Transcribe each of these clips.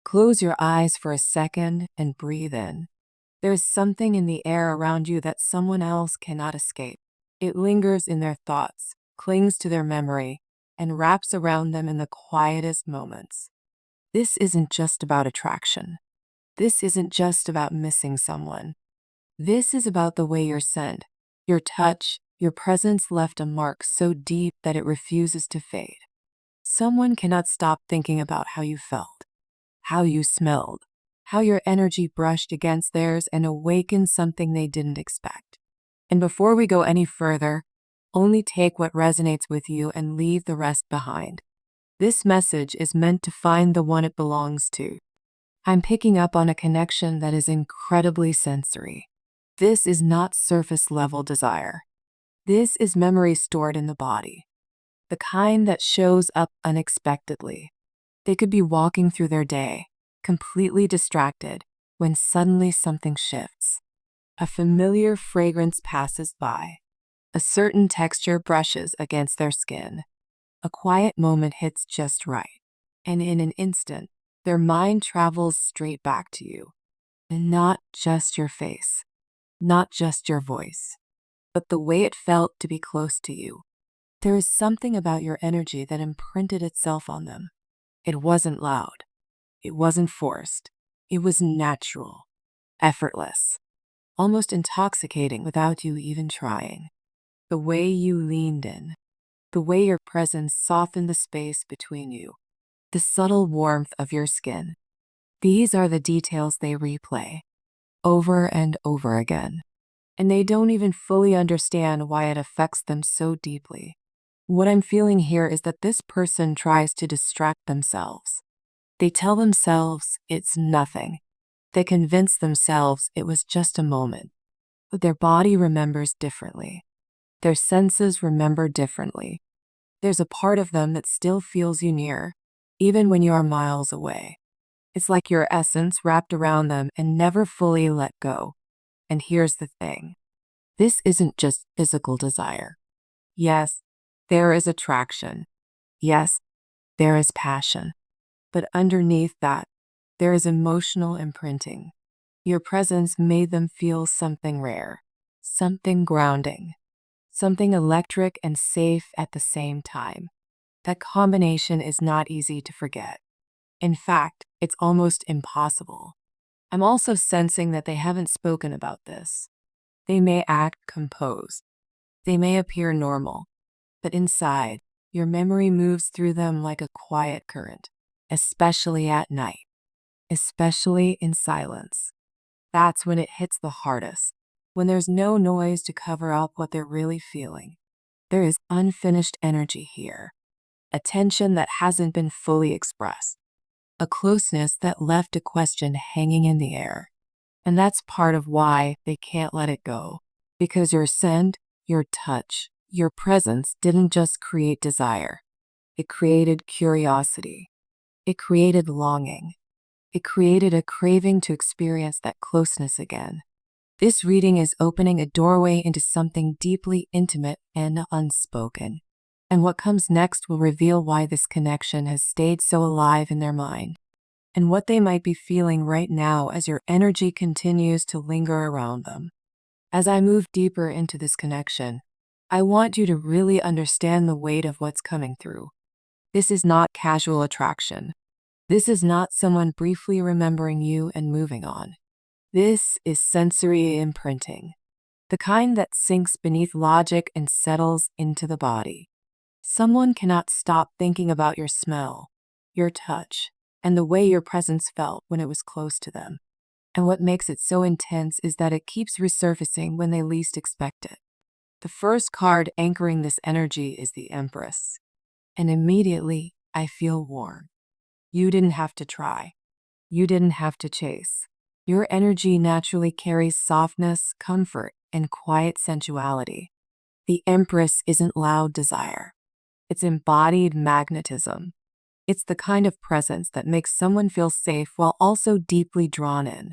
Close your eyes for a second and breathe in. There is something in the air around you that someone else cannot escape. It lingers in their thoughts, clings to their memory, and wraps around them in the quietest moments. This isn't just about attraction. This isn't just about missing someone. This is about the way you're sent. Your touch, your presence left a mark so deep that it refuses to fade. Someone cannot stop thinking about how you felt, how you smelled, how your energy brushed against theirs and awakened something they didn't expect. And before we go any further, only take what resonates with you and leave the rest behind. This message is meant to find the one it belongs to. I'm picking up on a connection that is incredibly sensory. This is not surface level desire. This is memory stored in the body, the kind that shows up unexpectedly. They could be walking through their day, completely distracted, when suddenly something shifts. A familiar fragrance passes by. A certain texture brushes against their skin. A quiet moment hits just right. And in an instant, their mind travels straight back to you. And not just your face, not just your voice, but the way it felt to be close to you. There is something about your energy that imprinted itself on them. It wasn't loud. It wasn't forced. It was natural, effortless, almost intoxicating without you even trying. The way you leaned in, the way your presence softened the space between you, the subtle warmth of your skin. These are the details they replay over and over again. And they don't even fully understand why it affects them so deeply. What I'm feeling here is that this person tries to distract themselves. They tell themselves it's nothing. They convince themselves it was just a moment. But their body remembers differently. Their senses remember differently. There's a part of them that still feels you near, even when you are miles away. It's like your essence wrapped around them and never fully let go. And here's the thing. This isn't just physical desire. Yes, there is attraction. Yes, there is passion. But underneath that, there is emotional imprinting. Your presence made them feel something rare, something grounding, something electric and safe at the same time. That combination is not easy to forget. In fact, it's almost impossible. I'm also sensing that they haven't spoken about this. They may act composed. They may appear normal. But inside, your memory moves through them like a quiet current, especially at night, especially in silence. That's when it hits the hardest, when there's no noise to cover up what they're really feeling. There is unfinished energy here, a tension that hasn't been fully expressed, a closeness that left a question hanging in the air. And that's part of why they can't let it go. Because your scent, your touch, your presence didn't just create desire. It created curiosity. It created longing. It created a craving to experience that closeness again. This reading is opening a doorway into something deeply intimate and unspoken. And what comes next will reveal why this connection has stayed so alive in their mind, and what they might be feeling right now as your energy continues to linger around them. As I move deeper into this connection, I want you to really understand the weight of what's coming through. This is not casual attraction. This is not someone briefly remembering you and moving on. This is sensory imprinting, the kind that sinks beneath logic and settles into the body. Someone cannot stop thinking about your smell, your touch, and the way your presence felt when it was close to them. And what makes it so intense is that it keeps resurfacing when they least expect it. The first card anchoring this energy is the Empress. And immediately, I feel warm. You didn't have to try. You didn't have to chase. Your energy naturally carries softness, comfort, and quiet sensuality. The Empress isn't loud desire. It's embodied magnetism. It's the kind of presence that makes someone feel safe while also deeply drawn in.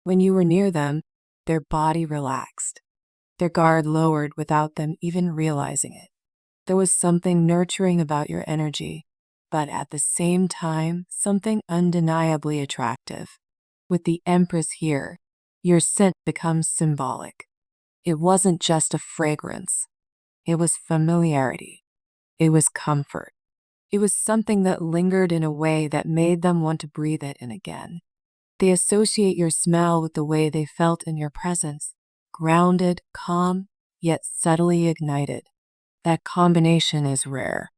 When you were near them, their body relaxed, their guard lowered without them even realizing it. There was something nurturing about your energy, but at the same time, something undeniably attractive. With the Empress here, your scent becomes symbolic. It wasn't just a fragrance, it was familiarity. It was comfort. It was something that lingered in a way that made them want to breathe it in again. They associate your smell with the way they felt in your presence, grounded, calm, yet subtly ignited. That combination is rare.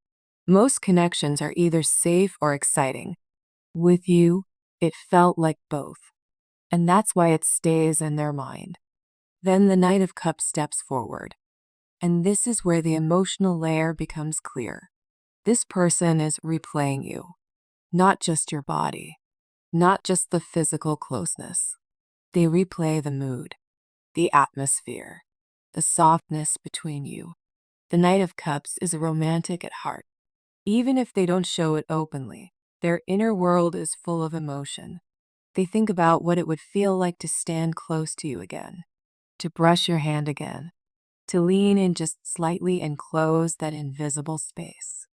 Most connections are either safe or exciting. With you, it felt like both. And that's why it stays in their mind. Then the Knight of Cups steps forward. And this is where the emotional layer becomes clear. This person is replaying you, not just your body, not just the physical closeness. They replay the mood, the atmosphere, the softness between you. The Knight of Cups is a romantic at heart. Even if they don't show it openly, their inner world is full of emotion. They think about what it would feel like to stand close to you again, to brush your hand again, to lean in just slightly and close that invisible space.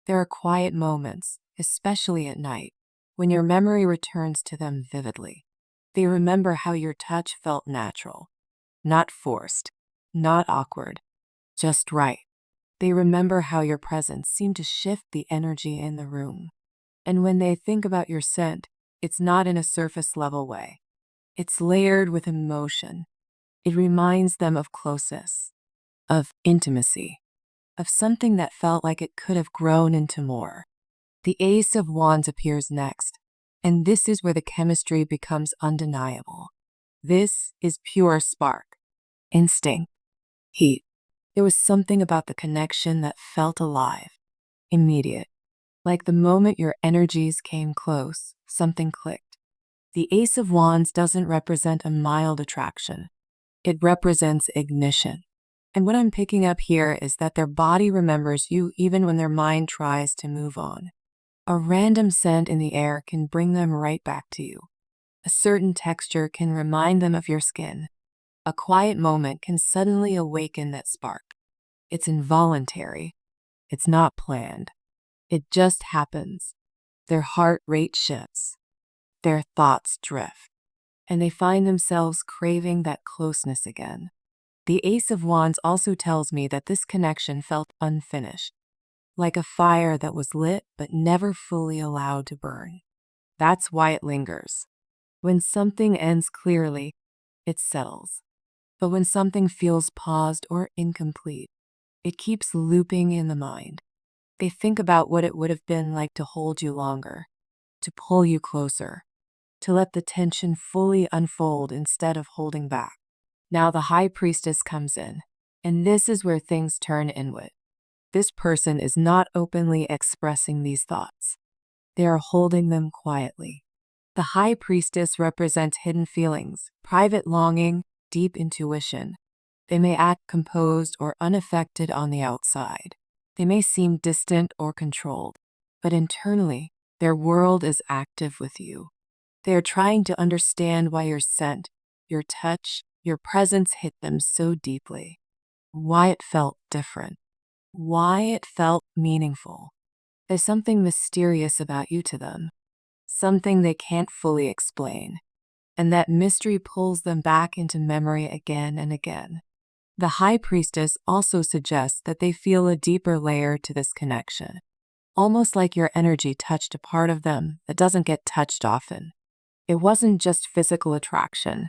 There are quiet moments, especially at night, when your memory returns to them vividly. They remember how your touch felt natural, not forced, not awkward, just right. They remember how your presence seemed to shift the energy in the room. And when they think about your scent, it's not in a surface level way. It's layered with emotion. It reminds them of closeness, of intimacy, of something that felt like it could have grown into more. The Ace of Wands appears next, and this is where the chemistry becomes undeniable. This is pure spark, instinct, heat. There was something about the connection that felt alive, immediate. Like the moment your energies came close, something clicked. The Ace of Wands doesn't represent a mild attraction. It represents ignition. And what I'm picking up here is that their body remembers you even when their mind tries to move on. A random scent in the air can bring them right back to you. A certain texture can remind them of your skin. A quiet moment can suddenly awaken that spark. It's involuntary. It's not planned. It just happens. Their heart rate shifts. Their thoughts drift. And they find themselves craving that closeness again. The Ace of Wands also tells me that this connection felt unfinished, like a fire that was lit but never fully allowed to burn. That's why it lingers. When something ends clearly, it settles. But when something feels paused or incomplete, it keeps looping in the mind. They think about what it would have been like to hold you longer, to pull you closer, to let the tension fully unfold instead of holding back. Now the High Priestess comes in, and this is where things turn inward. This person is not openly expressing these thoughts. They are holding them quietly. The High Priestess represents hidden feelings, private longing, deep intuition. They may act composed or unaffected on the outside. They may seem distant or controlled, but internally, their world is active with you. They are trying to understand why your scent, your touch, your presence hit them so deeply, why it felt different, why it felt meaningful. There's something mysterious about you to them, something they can't fully explain, and that mystery pulls them back into memory again and again. The High Priestess also suggests that they feel a deeper layer to this connection, almost like your energy touched a part of them that doesn't get touched often. It wasn't just physical attraction.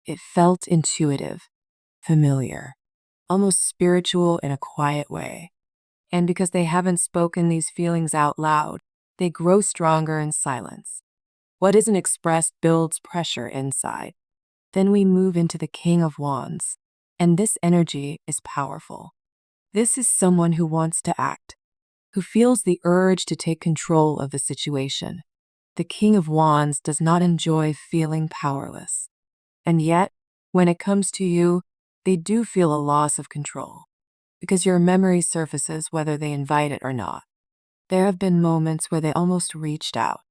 It felt intuitive, familiar, almost spiritual in a quiet way. And because they haven't spoken these feelings out loud, they grow stronger in silence. What isn't expressed builds pressure inside. Then we move into the King of Wands, and this energy is powerful. This is someone who wants to act, who feels the urge to take control of the situation. The King of Wands does not enjoy feeling powerless. And yet, when it comes to you, they do feel a loss of control, because your memory surfaces whether they invite it or not. There have been moments where they almost reached out,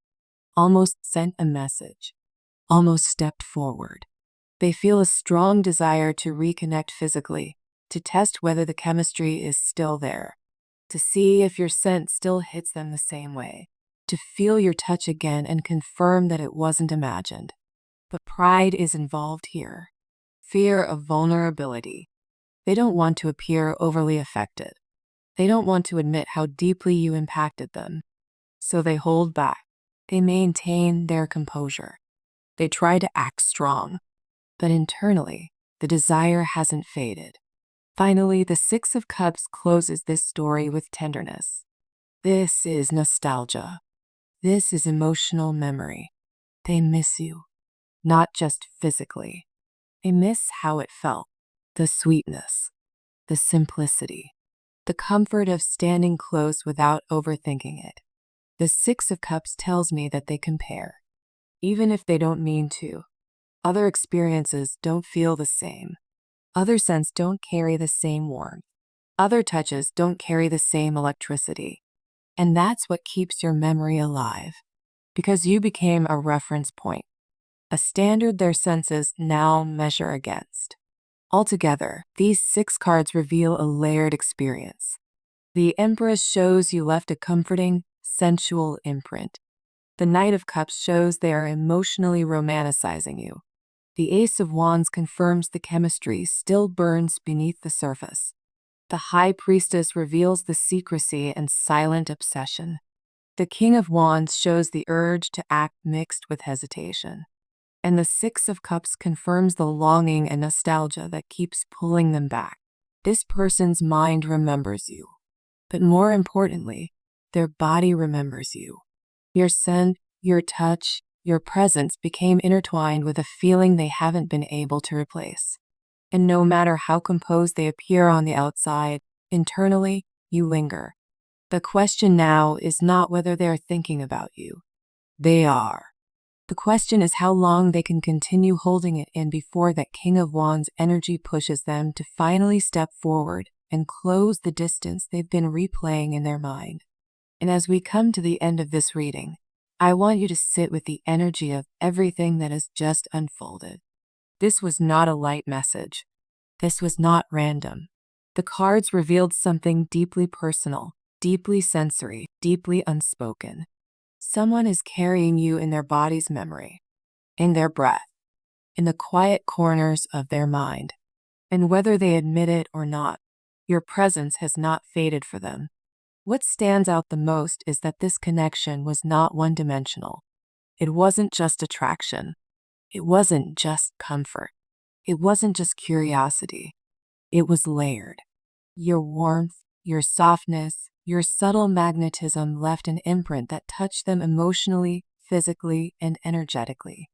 almost sent a message, almost stepped forward. They feel a strong desire to reconnect physically, to test whether the chemistry is still there. to see if your scent still hits them the same way, to feel your touch again and confirm that it wasn't imagined. But pride is involved here. Fear of vulnerability. They don't want to appear overly affected. They don't want to admit how deeply you impacted them. So they hold back. They maintain their composure. They try to act strong. But internally, the desire hasn't faded. Finally, the Six of Cups closes this story with tenderness. This is nostalgia. This is emotional memory. They miss you, not just physically. They miss how it felt, the sweetness, the simplicity, the comfort of standing close without overthinking it. The Six of Cups tells me that they compare, even if they don't mean to. Other experiences don't feel the same. Other scents don't carry the same warmth. Other touches don't carry the same electricity. And that's what keeps your memory alive, because you became a reference point, a standard their senses now measure against. Altogether, these 6 cards reveal a layered experience. The Empress shows you left a comforting, sensual imprint. The Knight of Cups shows they are emotionally romanticizing you. The Ace of Wands confirms the chemistry still burns beneath the surface. The High Priestess reveals the secrecy and silent obsession. The King of Wands shows the urge to act mixed with hesitation. And the Six of Cups confirms the longing and nostalgia that keeps pulling them back. This person's mind remembers you. But more importantly, their body remembers you. Your scent, your touch, your presence became intertwined with a feeling they haven't been able to replace. And no matter how composed they appear on the outside, internally, you linger. The question now is not whether they're thinking about you. They are. The question is how long they can continue holding it in before that King of Wands energy pushes them to finally step forward and close the distance they've been replaying in their mind. And as we come to the end of this reading, I want you to sit with the energy of everything that has just unfolded. This was not a light message. This was not random. The cards revealed something deeply personal, deeply sensory, deeply unspoken. Someone is carrying you in their body's memory, in their breath, in the quiet corners of their mind. And whether they admit it or not, your presence has not faded for them. What stands out the most is that this connection was not one-dimensional. It wasn't just attraction. It wasn't just comfort. It wasn't just curiosity. It was layered. Your warmth, your softness, your subtle magnetism left an imprint that touched them emotionally, physically, and energetically.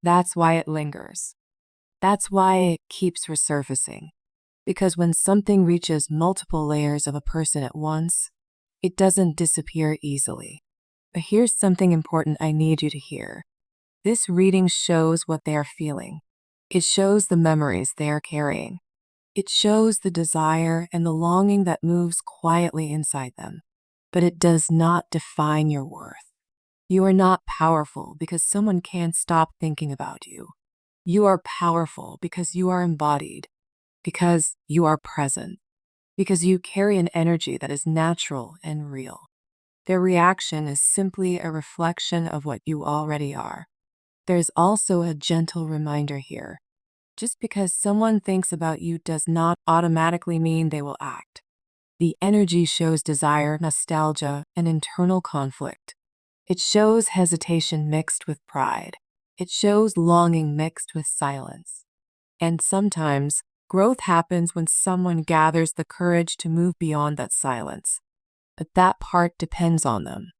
That's why it lingers. That's why it keeps resurfacing. Because when something reaches multiple layers of a person at once, it doesn't disappear easily. But here's something important I need you to hear. This reading shows what they are feeling. It shows the memories they are carrying. It shows the desire and the longing that moves quietly inside them. But it does not define your worth. You are not powerful because someone can't stop thinking about you. You are powerful because you are embodied, because you are present, because you carry an energy that is natural and real. Their reaction is simply a reflection of what you already are. There's also a gentle reminder here. Just because someone thinks about you does not automatically mean they will act. The energy shows desire, nostalgia, and internal conflict. It shows hesitation mixed with pride. It shows longing mixed with silence. And sometimes, growth happens when someone gathers the courage to move beyond that silence. But that part depends on them.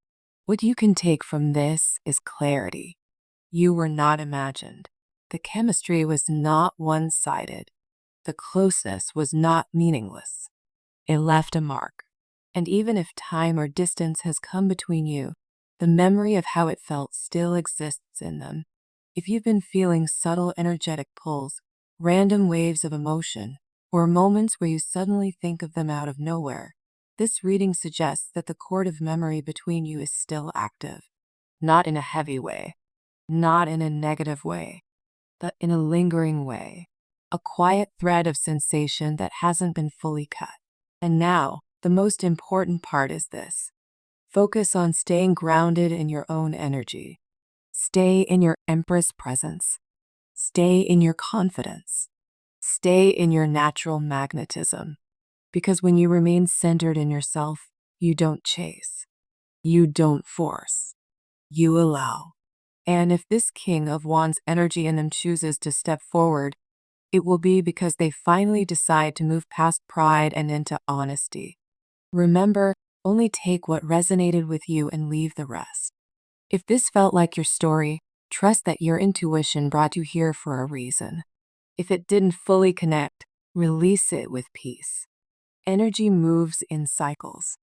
What you can take from this is clarity. You were not imagined. The chemistry was not one-sided. The closeness was not meaningless. It left a mark. And even if time or distance has come between you, the memory of how it felt still exists in them. If you've been feeling subtle energetic pulls, random waves of emotion, or moments where you suddenly think of them out of nowhere, this reading suggests that the cord of memory between you is still active. Not in a heavy way, not in a negative way, but in a lingering way. A quiet thread of sensation that hasn't been fully cut. And now, The most important part is this: focus on staying grounded in your own energy. Stay in your Empress presence. Stay in your confidence. Stay in your natural magnetism. Because when you remain centered in yourself, you don't chase. You don't force. You allow. And if this King of Wands energy in them chooses to step forward, it will be because they finally decide to move past pride and into honesty. Remember, only take what resonated with you and leave the rest. If this felt like your story, trust that your intuition brought you here for a reason. If it didn't fully connect, release it with peace. Energy moves in cycles.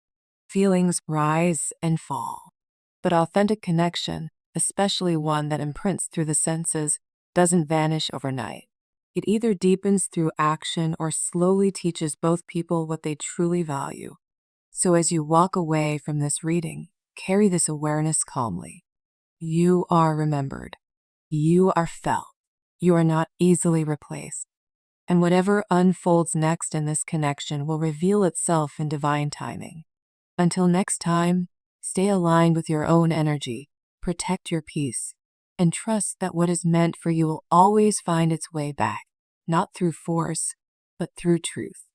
Feelings rise and fall. But authentic connection, especially one that imprints through the senses, doesn't vanish overnight. It either deepens through action or slowly teaches both people what they truly value. So as you walk away from this reading, carry this awareness calmly. You are remembered. You are felt. You are not easily replaced. And whatever unfolds next in this connection will reveal itself in divine timing. Until next time, stay aligned with your own energy, protect your peace, and trust that what is meant for you will always find its way back, not through force, but through truth.